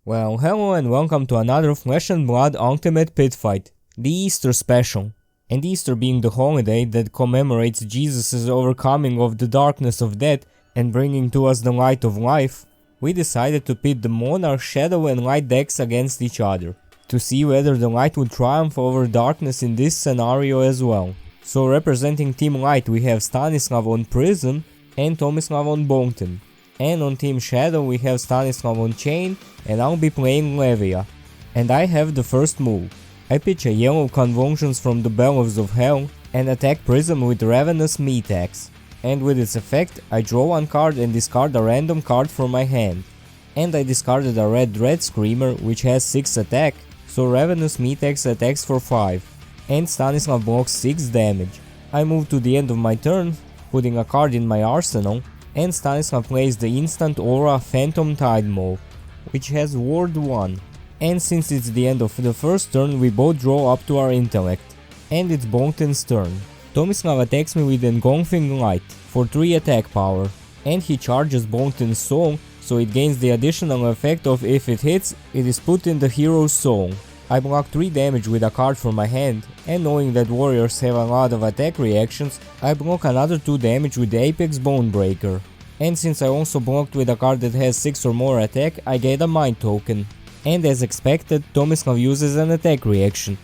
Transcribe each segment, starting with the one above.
Well, hello and welcome to another Flesh and Blood Ultimate Pit Fight, the Easter Special. And Easter being the holiday that commemorates Jesus' overcoming of the darkness of death and bringing to us the light of life, we decided to pit the Monarch, Shadow and Light decks against each other, to see whether the light would triumph over darkness in this scenario as well. So representing Team Light we have Stanislav on Prism and Tomislav on Boltyn. And on Team Shadow we have Stanislav on Chane and I'll be playing Levia. And I have the first move. I pitch a yellow Convulsions from the Bellows of Hell and attack Prism with Ravenous Meat Axe. And with its effect I draw one card and discard a random card from my hand. And I discarded a red Dread Screamer which has 6 attack, so Ravenous Meat Axe attacks for 5. And Stanislav blocks 6 damage. I move to the end of my turn, putting a card in my arsenal, and Stanislav plays the instant aura Phantom Tide Maw, which has Ward 1. And since it's the end of the first turn, we both draw up to our intellect. And it's Boltyn's turn. Tomislav attacks me with Engulfing Light for 3 attack power, and he charges Boltyn's soul, so it gains the additional effect of if it hits, it is put in the hero's soul. I block 3 damage with a card from my hand, and knowing that warriors have a lot of attack reactions, I block another 2 damage with the Apex Bonebreaker. And since I also blocked with a card that has 6 or more attack, I get a Mind Token. And as expected, Tomislav uses an attack reaction,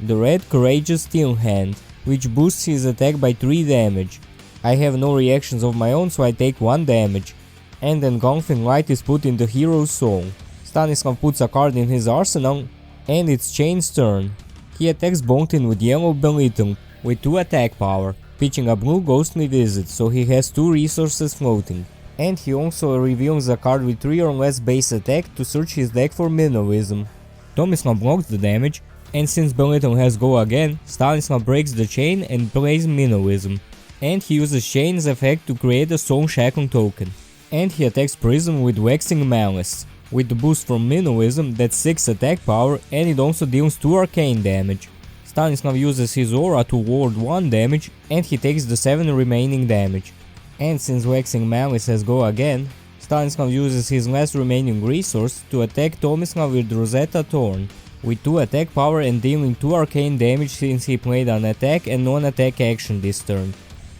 the red Courageous Steel Hand, which boosts his attack by 3 damage. I have no reactions of my own, so I take 1 damage. And Engulfing Light is put in the hero's soul. Stanislav puts a card in his arsenal, and it's Chane's turn. He attacks Boltyn with yellow Belittle with 2 attack power, pitching a blue Ghostly Visit, so he has 2 resources floating. And he also reveals a card with 3 or less base attack to search his deck for Minnowism. Tomislav blocks the damage, and since Belittle has go again, Stanislav breaks the chain and plays Minnowism. And he uses Chane's effect to create a Soul Shackle token. And he attacks Prism with Waxing Malice, with the boost from Minnowism that's 6 attack power, and it also deals 2 arcane damage. Stanislav uses his aura to ward 1 damage, and he takes the 7 remaining damage. And since Waxing Malice has go again, Stanislav uses his last remaining resource to attack Tomislav with Rosetta Thorn, with 2 attack power and dealing 2 arcane damage since he played an attack and non-attack action this turn.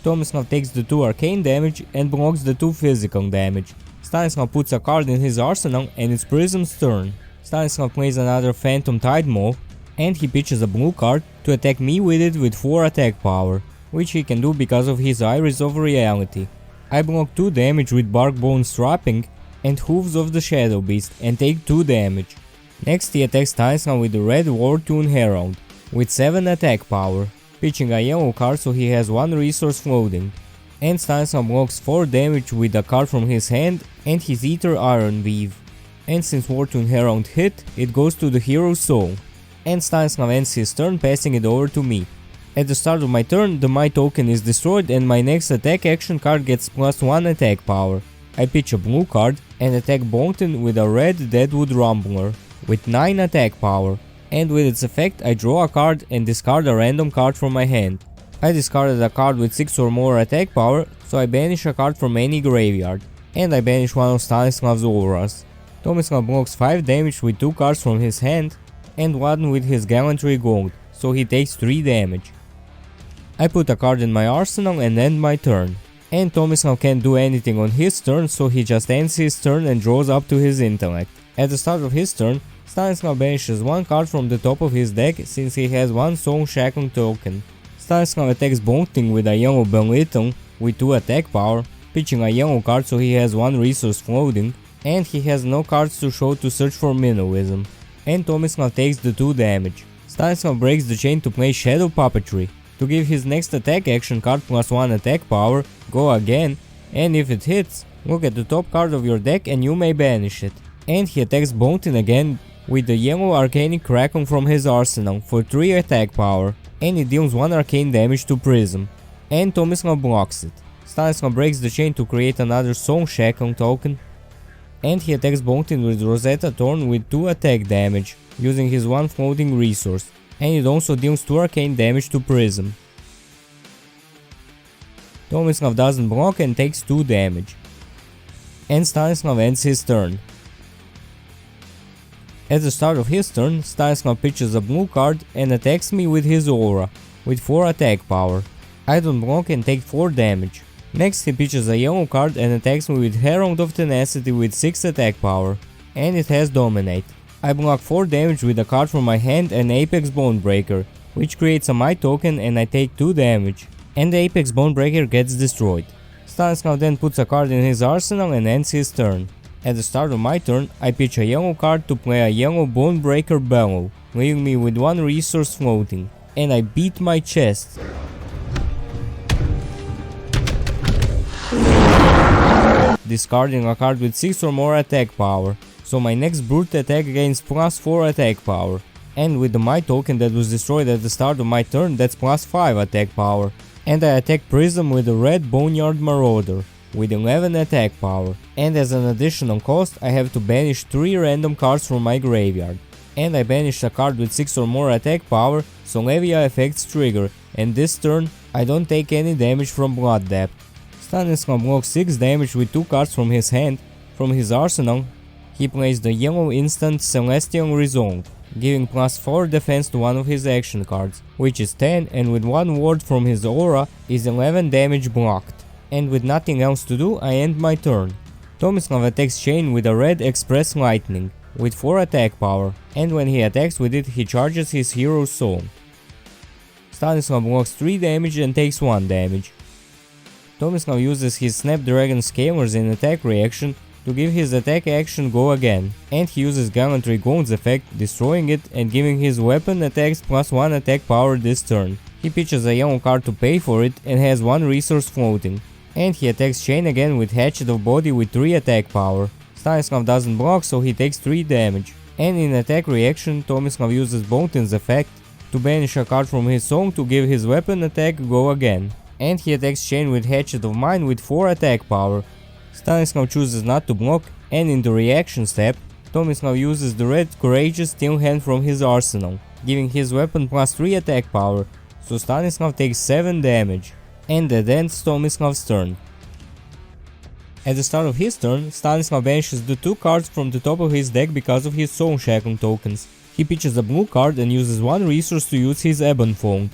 Tomislav takes the 2 arcane damage and blocks the 2 physical damage. Stanislav puts a card in his arsenal and it's Prism's turn. Stanislav plays another Phantom Tide Maw, and he pitches a blue card to attack me with it with 4 attack power, which he can do because of his Iris of Reality. I block 2 damage with Barkbone Strapping and Hooves of the Shadow Beast and take 2 damage. Next he attacks Stanislav with the red Wartune Herald, with 7 attack power, pitching a yellow card so he has 1 resource floating. And Stanislav blocks 4 damage with a card from his hand and his Ether Iron Weave. And since Wartune Herald hit, it goes to the hero's soul. And Stanislav ends his turn passing it over to me. At the start of my turn, the My Token is destroyed and my next attack action card gets +1 attack power. I pitch a blue card and attack Boltyn with a red Deadwood Rumbler, with 9 attack power. And with its effect I draw a card and discard a random card from my hand. I discarded a card with 6 or more attack power, so I banish a card from any graveyard. And I banish one of Stanislav's auras. Tomislav blocks 5 damage with 2 cards from his hand, and 1 with his Gallantry Gold, so he takes 3 damage. I put a card in my arsenal and end my turn. And Tomislav can't do anything on his turn, so he just ends his turn and draws up to his intellect. At the start of his turn, Stanislav banishes 1 card from the top of his deck since he has 1 Soul Shackle token. Stanislav attacks Boltyn with a yellow Belittle with 2 attack power, pitching a yellow card so he has 1 resource floating, and he has no cards to show to search for Minnowism. And Tomislav takes the 2 damage. Stanislav breaks the chain to play Shadow Puppetry, to give his next attack action card +1 attack power, go again, and if it hits, look at the top card of your deck and you may banish it. And he attacks Boltyn again with the yellow Arcanic Kraken from his arsenal for 3 attack power, and it deals 1 arcane damage to Prism. And Tomislav blocks it. Stanislav breaks the chain to create another Soul Shackle token, and he attacks Boltyn with Rosetta Thorn with 2 attack damage, using his 1 floating resource, and it also deals 2 arcane damage to Prism. Tomislav doesn't block and takes 2 damage. And Stanislav ends his turn. At the start of his turn, Stanislav pitches a blue card and attacks me with his aura, with 4 attack power. I don't block and take 4 damage. Next he pitches a yellow card and attacks me with Herald of Tenacity with 6 attack power, and it has Dominate. I block 4 damage with a card from my hand and Apex Bonebreaker, which creates a Might token and I take 2 damage, and the Apex Bonebreaker gets destroyed. Stanislav then puts a card in his arsenal and ends his turn. At the start of my turn, I pitch a yellow card to play a yellow Bonebreaker Bellow, leaving me with 1 resource floating, and I beat my chest. Discarding a card with 6 or more attack power, so my next brute attack gains plus 4 attack power, and with the Might token that was destroyed at the start of my turn, that's plus 5 attack power, and I attack Prism with a red Boneyard Marauder with 11 attack power, and as an additional cost I have to banish 3 random cards from my graveyard, and I banish a card with 6 or more attack power, so Levia effects trigger, and this turn I don't take any damage from Blood Debt. Stanislav blocks 6 damage with 2 cards from his hand. From his arsenal, he plays the yellow instant Celestial Resolve, giving plus 4 defense to one of his action cards, which is 10, and with 1 ward from his aura is 11 damage blocked. And with nothing else to do, I end my turn. Tomislav attacks Chane with a red Express Lightning, with 4 attack power, and when he attacks with it, he charges his hero's soul. Stanislav blocks 3 damage and takes 1 damage. Tomislav uses his Snapdragon Scalers in attack reaction to give his attack action go again, and he uses Gallantry Gold's effect, destroying it and giving his weapon attacks plus 1 attack power this turn. He pitches a yellow card to pay for it and has 1 resource floating, and he attacks Chane again with Hatchet of Body with 3 attack power. Stanislav doesn't block, so he takes 3 damage, and in attack reaction Tomislav uses Boltyn's effect to banish a card from his song to give his weapon attack go again, and he attacks Chane with Hatchet of Mine with 4 attack power. Stanislav chooses not to block, and in the reaction step, Tomislav uses the red Courageous Steel Hand from his arsenal, giving his weapon plus 3 attack power, so Stanislav takes 7 damage, and that ends Tomislav's turn. At the start of his turn, Stanislav banishes the 2 cards from the top of his deck because of his Soul Shackle tokens. He pitches a blue card and uses 1 resource to use his Ebon Fold.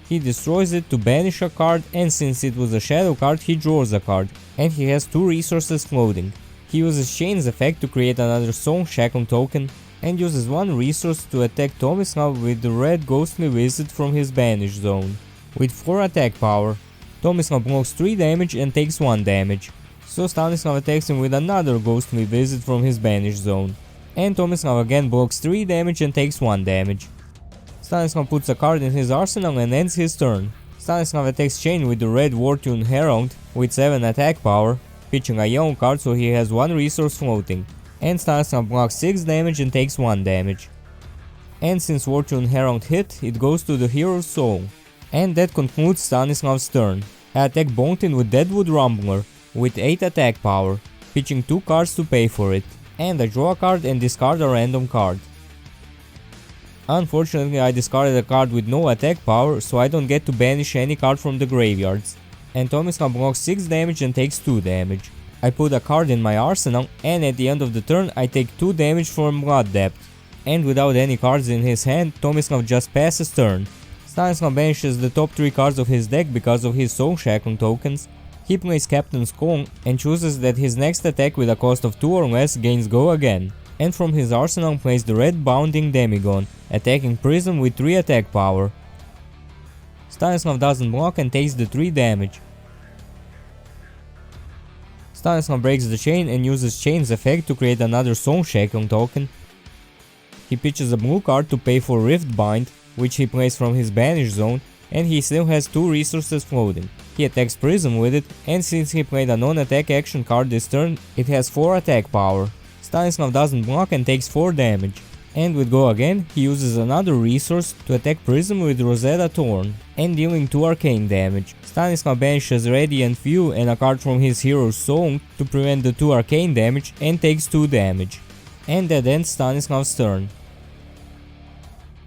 He destroys it to banish a card, and since it was a shadow card, he draws a card, and he has 2 resources floating. He uses Shane's effect to create another Soul Shackle token, and uses 1 resource to attack Tomislav with the red Ghostly Visit from his banish zone, with 4 attack power. Tomislav blocks 3 damage and takes 1 damage, so Stanislav attacks him with another Ghostly Visit from his banish zone, and Tomislav again blocks 3 damage and takes 1 damage. Stanislav puts a card in his arsenal and ends his turn. Stanislav attacks Chane with the red Wartune Herald with 7 attack power, pitching a yellow card so he has 1 resource floating, and Stanislav blocks 6 damage and takes 1 damage. And since Wartune Herald hit, it goes to the hero's soul. And that concludes Stanislav's turn. I attack Boltyn with Deadwood Rumbler with 8 attack power, pitching 2 cards to pay for it, and I draw a card and discard a random card. Unfortunately, I discarded a card with no attack power, so I don't get to banish any card from the graveyards, and Tomislav blocks 6 damage and takes 2 damage. I put a card in my arsenal, and at the end of the turn I take 2 damage from Blood Debt, and without any cards in his hand, Tomislav just passes turn. Stanislav banishes the top 3 cards of his deck because of his Soul Shackle tokens. He plays Captain's Call and chooses that his next attack with a cost of 2 or less gains go again, and from his arsenal plays the red Bounding Demigon, attacking Prism with 3 attack power. Stanislav doesn't block and takes the 3 damage. Stanislav breaks the chain and uses Chane's effect to create another Soul Shackle token. He pitches a blue card to pay for Riftbind, which he plays from his banish zone, and he still has 2 resources floating. He attacks Prism with it, and since he played a non-attack action card this turn, it has 4 attack power. Stanislav doesn't block and takes 4 damage. And with Go Again, he uses another resource to attack Prism with Rosetta Thorn, and dealing 2 arcane damage. Stanislav banishes Radiant View and a card from his hero's song to prevent the 2 arcane damage and takes 2 damage. And that ends Stanislav's turn.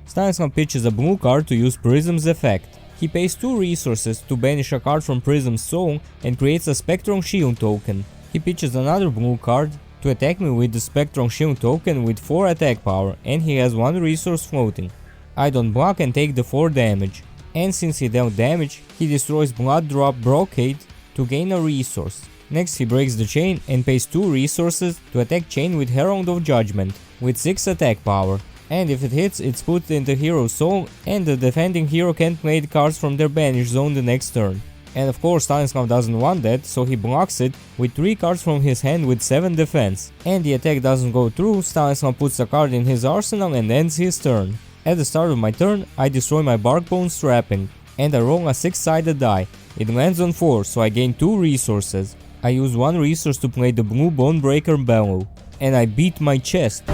Stanislav pitches a blue card to use Prism's effect. He pays 2 resources to banish a card from Prism's soul and creates a Spectral Shield token. He pitches another blue card to attack me with the Spectrum Shield token with 4 attack power, and he has 1 resource floating. I don't block and take the 4 damage. And since he dealt damage, he destroys Blood Drop Brocade to gain a resource. Next he breaks the Chane and pays 2 resources to attack Chane with Herald of Judgment with 6 attack power. And if it hits, it's put into Hero's Soul, and the defending hero can't play the cards from their banish zone the next turn. And of course Stanislav doesn't want that, so he blocks it with 3 cards from his hand with 7 defense. And the attack doesn't go through, Stanislav puts a card in his arsenal and ends his turn. At the start of my turn, I destroy my Barkbone Strapping, and I roll a 6-sided die. It lands on 4, so I gain 2 resources. I use 1 resource to play the blue Bonebreaker Bellow, and I beat my chest.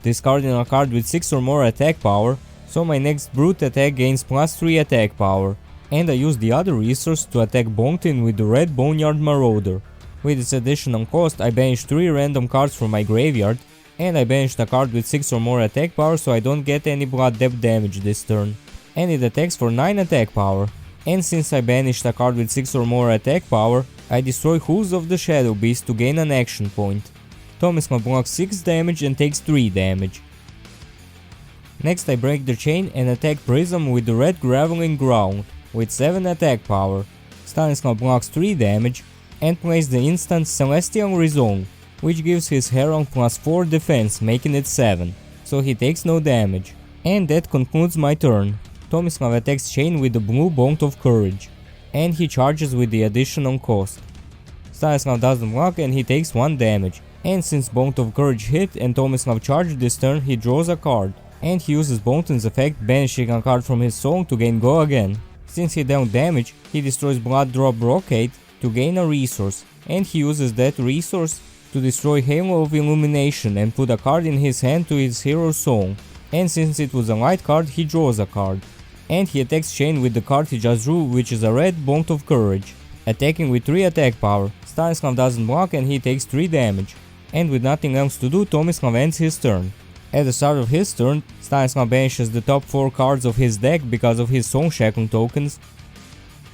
Discarding a card with 6 or more attack power, so my next brute attack gains +3 attack power. And I use the other resource to attack Boltyn with the red Boneyard Marauder. With its additional cost, I banish 3 random cards from my graveyard, and I banished a card with 6 or more attack power, so I don't get any blood depth damage this turn. And it attacks for 9 attack power. And since I banished a card with 6 or more attack power, I destroy Hooves of the Shadow Beast to gain an action point. Tomislav blocks 6 damage and takes 3 damage. Next I break the Chane and attack Prism with the red Graveling Ground with 7 attack power. Stanislav blocks 3 damage and plays the instant Celestial Resolve, which gives his Herald +4 defense, making it 7, so he takes no damage. And that concludes my turn. Tomislav attacks Chane with the blue Bolt of Courage, and he charges with the additional cost. Stanislav doesn't block and he takes 1 damage. And since Bolt of Courage hit and Tomislav charged this turn, he draws a card. And he uses Boltyn's effect, banishing a card from his soul to gain Go Again. Since he dealt damage, he destroys Blood Drop Brocade to gain a resource. And he uses that resource to destroy Halo of Illumination and put a card in his hand to his hero's soul. And since it was a light card, he draws a card. And he attacks Chane with the card he just drew, which is a red Bolt of Courage, attacking with 3 attack power. Stanislav doesn't block and he takes 3 damage. And with nothing else to do, Tomislav ends his turn. At the start of his turn, Stanislav banishes the top 4 cards of his deck because of his Soul Shackle tokens.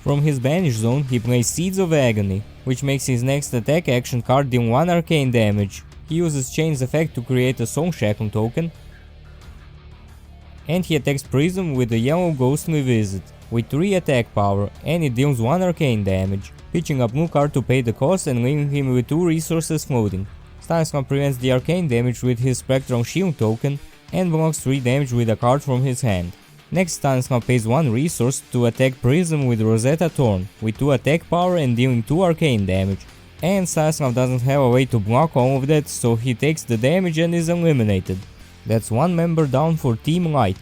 From his banish zone, he plays Seeds of Agony, which makes his next attack action card deal 1 arcane damage. He uses Chane's effect to create a Soul Shackle token. And he attacks Prism with the yellow Ghostly Visit, with 3 attack power, and it deals 1 arcane damage, pitching a blue card to pay the cost and leaving him with 2 resources floating. Stanislav prevents the arcane damage with his Spectrum Shield token, and blocks 3 damage with a card from his hand. Next, Stanislav pays 1 resource to attack Prism with Rosetta Thorn, with 2 attack power and dealing 2 arcane damage. And Stanislav doesn't have a way to block all of that, so he takes the damage and is eliminated. That's 1 member down for Team Light.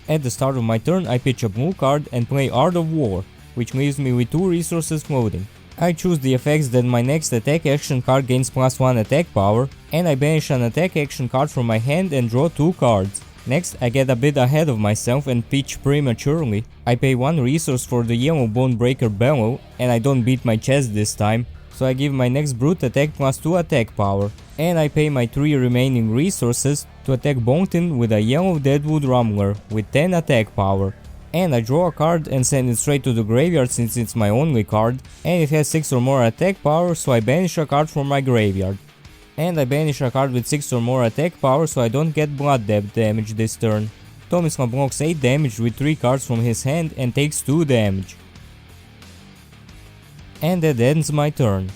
At the start of my turn, I pitch a blue card and play Art of War, which leaves me with 2 resources floating. I choose the effects that my next attack action card gains +1 attack power, and I banish an attack action card from my hand and draw 2 cards. Next, I get a bit ahead of myself and pitch prematurely. I pay 1 resource for the yellow Bonebreaker Bellow, and I don't beat my chest this time, so I give my next brute attack +2 attack power. And I pay my 3 remaining resources to attack Boltyn with a yellow Deadwood Rumbler with 10 attack power. And I draw a card and send it straight to the graveyard since it's my only card, and it has 6 or more attack power, so I banish a card from my graveyard. And I banish a card with 6 or more attack power, so I don't get blood depth damage this turn. Tomislav blocks 8 damage with 3 cards from his hand and takes 2 damage. And that ends my turn.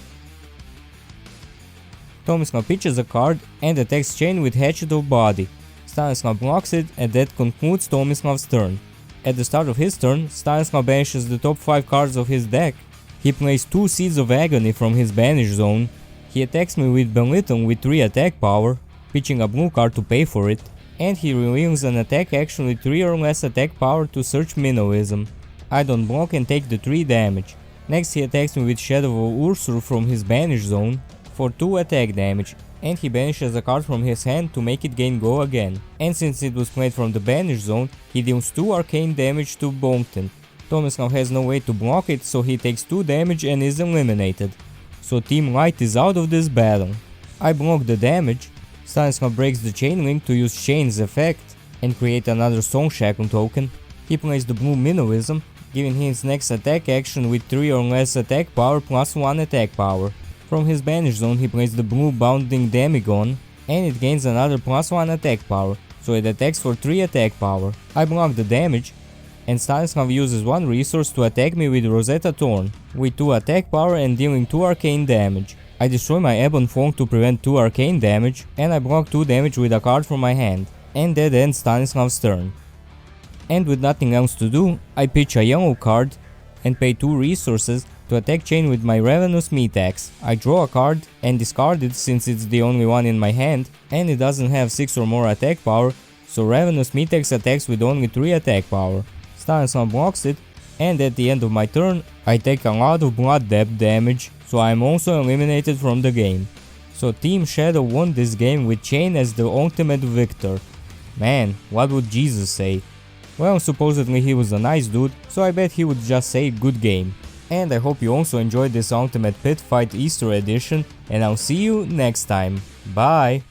Tomislav pitches a card and attacks Chane with Hatchet of Body. Stanislav blocks it, and that concludes Tomislav's turn. At the start of his turn, Stanislav banishes the top 5 cards of his deck. He plays 2 Seeds of Agony from his banish zone. He attacks me with Belittle with 3 attack power, pitching a blue card to pay for it, and he reveals an attack action with 3 or less attack power to search Minnowism. I don't block and take the 3 damage. Next he attacks me with Shadow of Ursur from his banish zone for 2 attack damage, and he banishes a card from his hand to make it gain Go Again. And since it was played from the banish zone, he deals 2 arcane damage to Boltyn. Tomislav has no way to block it, so he takes 2 damage and is eliminated. So Team Light is out of this battle. I block the damage. Stanislav breaks the Chain Link to use Chane's effect and create another Soul Shackle token. He plays the blue Minnowism, giving him his next attack action with 3 or less attack power +1 attack power. From his banish zone he plays the blue bounding Demigon, and it gains another +1 attack power, so it attacks for 3 attack power. I block the damage, and Stanislav uses 1 resource to attack me with Rosetta Thorn, with 2 attack power and dealing 2 arcane damage. I destroy my Ebon Fong to prevent 2 arcane damage, and I block 2 damage with a card from my hand, and that ends Stanislav's turn. And with nothing else to do, I pitch a yellow card and pay 2 resources to attack Chane with my Ravenous Meat Axe. I draw a card and discard it since it's the only one in my hand, and it doesn't have 6 or more attack power, so Ravenous Meat Axe attacks with only 3 attack power. Stanislav blocks it, and at the end of my turn, I take a lot of blood depth damage, so I am also eliminated from the game. So Team Shadow won this game with Chane as the ultimate victor. Man, what would Jesus say? Well, supposedly he was a nice dude, so I bet he would just say good game. And I hope you also enjoyed this Ultimate Pit Fight Easter edition, and I'll see you next time. Bye!